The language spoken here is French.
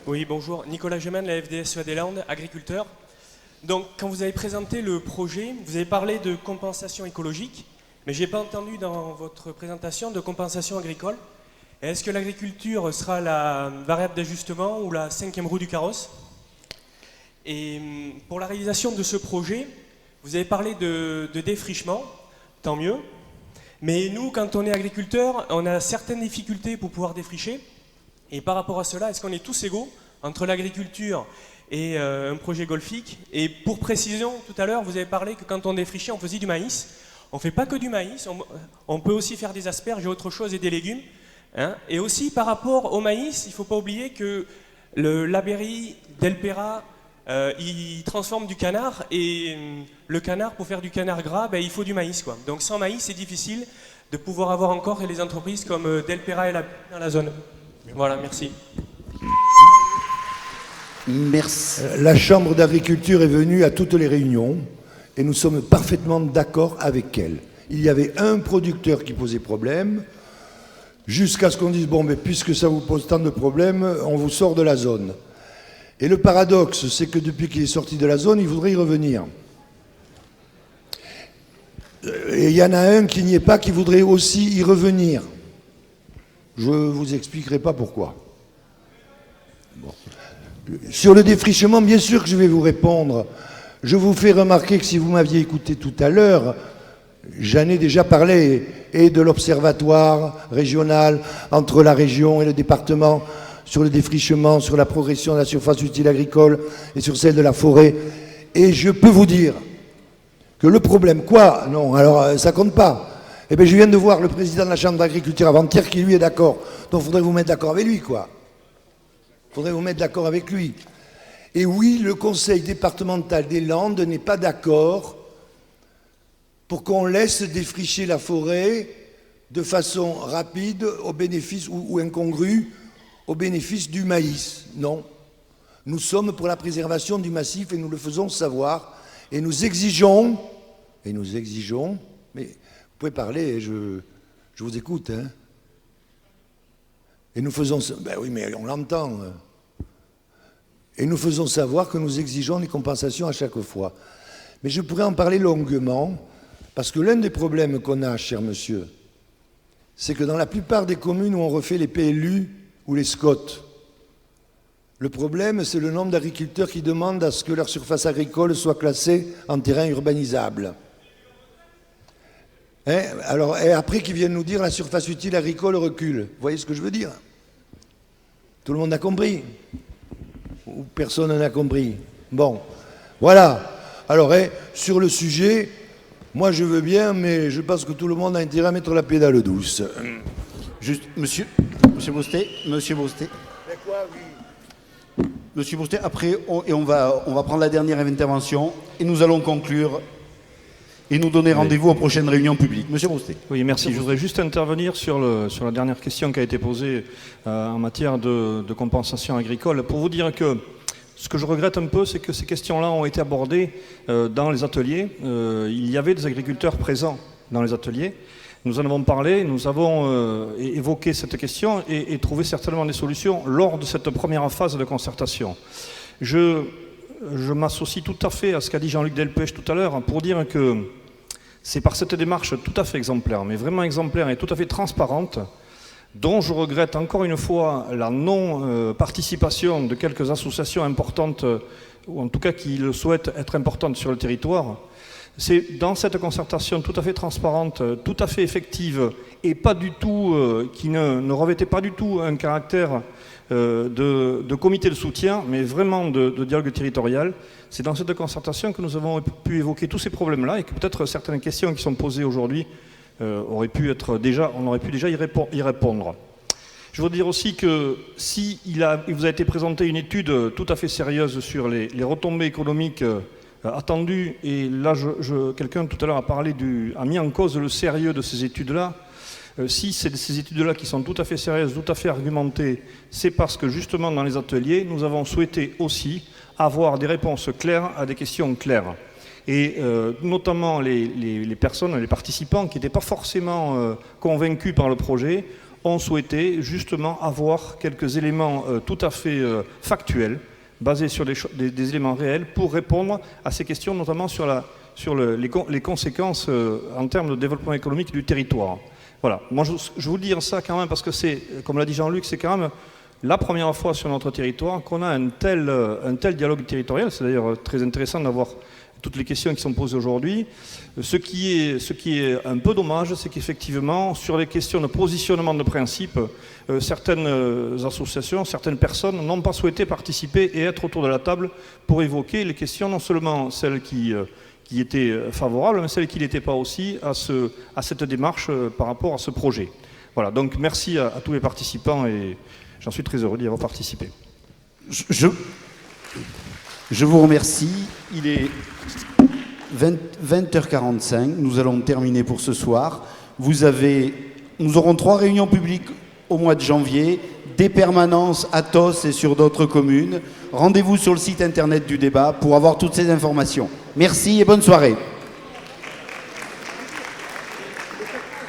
Oui, bonjour. Nicolas Geman, la FDSEA des Landes, agriculteur. Donc, quand vous avez présenté le projet, vous avez parlé de compensation écologique, mais je n'ai pas entendu dans votre présentation de compensation agricole. Est-ce que l'agriculture sera la variable d'ajustement ou la cinquième roue du carrosse? Et pour la réalisation de ce projet, vous avez parlé de défrichement, tant mieux. Mais nous, quand on est agriculteur, on a certaines difficultés pour pouvoir défricher. Et par rapport à cela, est-ce qu'on est tous égaux entre l'agriculture et un projet golfique? Et pour précision, tout à l'heure, vous avez parlé que quand on défrichait, on faisait du maïs. On ne fait pas que du maïs, on peut aussi faire des asperges et autre chose et des légumes. Hein. Et aussi, par rapport au maïs, il ne faut pas oublier que la Berry, Delpera, il transforme du canard. Et le canard, pour faire du canard gras, il faut du maïs, quoi. Donc sans maïs, c'est difficile de pouvoir avoir encore les entreprises comme Delpera et dans la zone. Voilà, merci. Merci. La Chambre d'agriculture est venue à toutes les réunions et nous sommes parfaitement d'accord avec elle. Il y avait un producteur qui posait problème, jusqu'à ce qu'on dise, bon, mais puisque ça vous pose tant de problèmes, on vous sort de la zone. Et le paradoxe, c'est que depuis qu'il est sorti de la zone, il voudrait y revenir. Et il y en a un qui n'y est pas, qui voudrait aussi y revenir. Je ne vous expliquerai pas pourquoi. Bon. Sur le défrichement, bien sûr que je vais vous répondre. Je vous fais remarquer que si vous m'aviez écouté tout à l'heure, j'en ai déjà parlé, et de l'observatoire régional entre la région et le département, sur le défrichement, sur la progression de la surface utile agricole et sur celle de la forêt. Et je peux vous dire que le problème, quoi? Non, alors ça compte pas. Eh bien, je viens de voir le président de la Chambre d'agriculture avant-hier qui, lui, est d'accord. Donc, il faudrait vous mettre d'accord avec lui, quoi. Il faudrait vous mettre d'accord avec lui. Et oui, le conseil départemental des Landes n'est pas d'accord pour qu'on laisse défricher la forêt de façon rapide au bénéfice, ou incongrue, au bénéfice du maïs. Non. Nous sommes pour la préservation du massif et nous le faisons savoir. Et nous exigeons, mais... Vous pouvez parler, je vous écoute. Hein. Et nous faisons... Ben oui, mais on l'entend. Et nous faisons savoir que nous exigeons des compensations à chaque fois. Mais je pourrais en parler longuement, parce que l'un des problèmes qu'on a, cher monsieur, c'est que dans la plupart des communes où on refait les PLU ou les SCOT, le problème, c'est le nombre d'agriculteurs qui demandent à ce que leur surface agricole soit classée en terrain urbanisable. Hein, alors, et après qu'ils viennent nous dire la surface utile agricole recule. Vous voyez ce que je veux dire? Tout le monde a compris? Ou personne n'a compris? Bon, voilà. Alors, sur le sujet, moi je veux bien, mais je pense que tout le monde a intérêt à mettre la pédale douce. Juste, Monsieur Boustet. Mais quoi, oui. Monsieur Boustet, après, on va prendre la dernière intervention et nous allons conclure et nous donner rendez-vous aux prochaines réunions publiques. Monsieur Boustet. Oui, merci. Je voudrais juste intervenir sur la dernière question qui a été posée en matière de compensation agricole. Pour vous dire que ce que je regrette un peu, c'est que ces questions-là ont été abordées dans les ateliers. Il y avait des agriculteurs présents dans les ateliers. Nous en avons parlé, nous avons évoqué cette question et trouvé certainement des solutions lors de cette première phase de concertation. Je m'associe tout à fait à ce qu'a dit Jean-Luc Delpech tout à l'heure pour dire que c'est par cette démarche tout à fait exemplaire, mais vraiment exemplaire et tout à fait transparente, dont je regrette encore une fois la non-participation de quelques associations importantes, ou en tout cas qui le souhaitent être importantes sur le territoire. C'est dans cette concertation tout à fait transparente, tout à fait effective, et pas du tout, qui ne revêtait pas du tout un caractère de comité de soutien, mais vraiment de dialogue territorial. C'est dans cette concertation que nous avons pu évoquer tous ces problèmes-là et que peut-être certaines questions qui sont posées aujourd'hui on aurait pu déjà y répondre. Je voudrais dire aussi que si il vous a été présenté une étude tout à fait sérieuse sur les retombées économiques attendues, et là quelqu'un tout à l'heure a mis en cause le sérieux de ces études-là. Si c'est ces études-là qui sont tout à fait sérieuses, tout à fait argumentées, c'est parce que justement dans les ateliers, nous avons souhaité aussi avoir des réponses claires à des questions claires. Et notamment les personnes, les participants qui n'étaient pas forcément convaincus par le projet, ont souhaité justement avoir quelques éléments tout à fait factuels, basés sur des éléments réels, pour répondre à ces questions, notamment sur les conséquences en termes de développement économique du territoire. Voilà, moi je vous dis ça quand même parce que c'est, comme l'a dit Jean-Luc, c'est quand même la première fois sur notre territoire qu'on a un tel dialogue territorial. C'est d'ailleurs très intéressant d'avoir toutes les questions qui sont posées aujourd'hui. Ce qui est un peu dommage, c'est qu'effectivement, sur les questions de positionnement de principe, certaines associations, certaines personnes n'ont pas souhaité participer et être autour de la table pour évoquer les questions, non seulement celles qui étaient favorables, mais celles qui n'étaient pas aussi à cette démarche par rapport à ce projet. Voilà, donc merci à tous les participants et j'en suis très heureux d'y avoir participé. Je vous remercie. Il est 20h45. Nous allons terminer pour ce soir. Nous aurons 3 réunions publiques au mois de janvier, des permanences à Tos et sur d'autres communes. Rendez-vous sur le site internet du débat pour avoir toutes ces informations. Merci et bonne soirée.